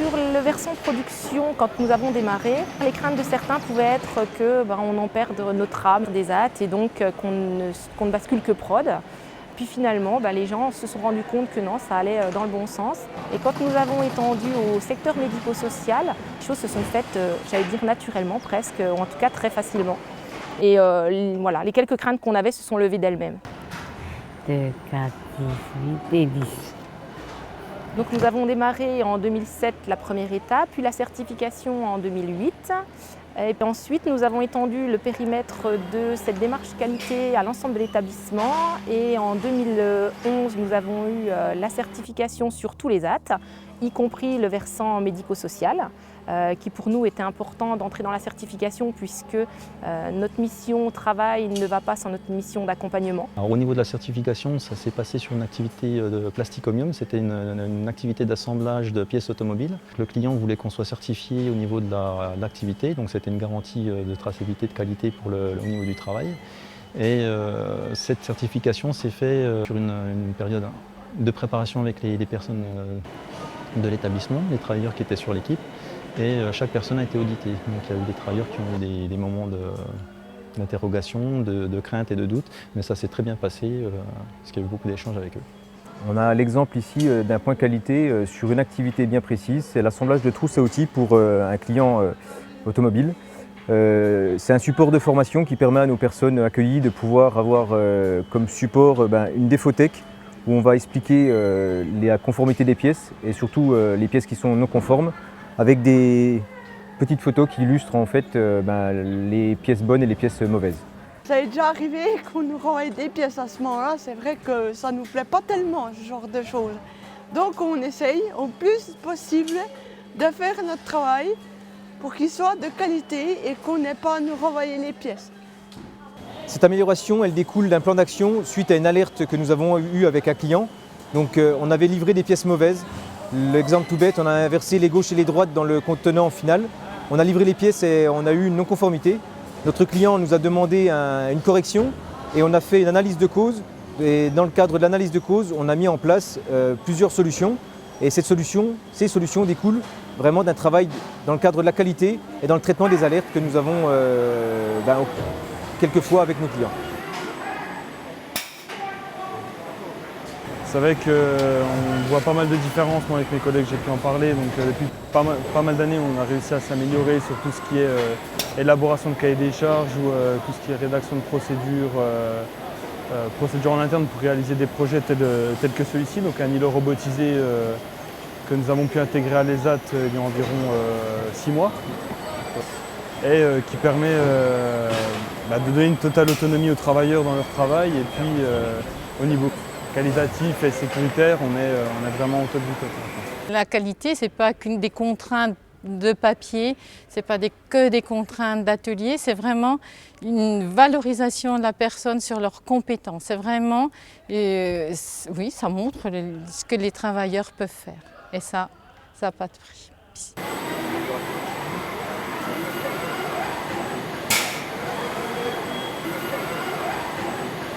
Sur le versant production, quand nous avons démarré, les craintes de certains pouvaient être qu'on en perde notre âme des hâtes et donc qu'on ne bascule que prod. Puis finalement, les gens se sont rendus compte que non, ça allait dans le bon sens. Et quand nous avons étendu au secteur médico-social, les choses se sont faites, j'allais dire naturellement presque, ou en tout cas très facilement. Et voilà, les quelques craintes qu'on avait se sont levées d'elles-mêmes. 2, 4, 18 et 10. Donc nous avons démarré en 2007 la première étape, puis la certification en 2008. Et puis ensuite, nous avons étendu le périmètre de cette démarche qualité à l'ensemble de l'établissement. Et en 2011, nous avons eu la certification sur tous les AT, y compris le versant médico-social, qui pour nous était important d'entrer dans la certification puisque notre mission travail ne va pas sans notre mission d'accompagnement. Au niveau de la certification, ça s'est passé sur une activité de Plasticomium. C'était une activité d'assemblage de pièces automobiles. Le client voulait qu'on soit certifié au niveau de l'activité, donc c'était une garantie de traçabilité, de qualité au niveau du travail. Et cette certification s'est faite sur une période de préparation avec les personnes de l'établissement, les travailleurs qui étaient sur l'équipe. Et chaque personne a été auditée. Donc il y a eu des travailleurs qui ont eu des moments d'interrogation, de crainte et de doute, mais ça s'est très bien passé parce qu'il y a eu beaucoup d'échanges avec eux. On a l'exemple ici d'un point qualité sur une activité bien précise, c'est l'assemblage de trousses à outils pour un client automobile. C'est un support de formation qui permet à nos personnes accueillies de pouvoir avoir comme support une défothèque où on va expliquer la conformité des pièces et surtout les pièces qui sont non conformes, avec des petites photos qui illustrent en fait les pièces bonnes et les pièces mauvaises. Ça est déjà arrivé qu'on nous renvoie des pièces à ce moment-là, c'est vrai que ça ne nous plaît pas tellement ce genre de choses. Donc on essaye au plus possible de faire notre travail pour qu'il soit de qualité et qu'on n'ait pas à nous renvoyer les pièces. Cette amélioration, elle découle d'un plan d'action suite à une alerte que nous avons eue avec un client. Donc on avait livré des pièces mauvaises. L'exemple tout bête, on a inversé les gauches et les droites dans le contenant final. On a livré les pièces et on a eu une non-conformité. Notre client nous a demandé une correction et on a fait une analyse de cause. Et dans le cadre de l'analyse de cause, on a mis en place plusieurs solutions. Et ces solutions découlent vraiment d'un travail dans le cadre de la qualité et dans le traitement des alertes que nous avons quelquefois avec nos clients. C'est vrai qu'on voit pas mal de différences, moi avec mes collègues j'ai pu en parler, donc depuis pas mal d'années on a réussi à s'améliorer sur tout ce qui est élaboration de cahier des charges ou tout ce qui est rédaction de procédures en interne pour réaliser des projets tels que celui-ci, donc un îlot robotisé que nous avons pu intégrer à l'ESAT il y a environ 6 mois et qui permet de donner une totale autonomie aux travailleurs dans leur travail et puis au niveau qualitatif et sécuritaire, on est vraiment au top du top. La qualité, ce n'est pas qu'une des contraintes de papier, ce n'est pas que des contraintes d'atelier, c'est vraiment une valorisation de la personne sur leurs compétences. C'est vraiment, oui, ça montre ce que les travailleurs peuvent faire. Et ça n'a pas de prix.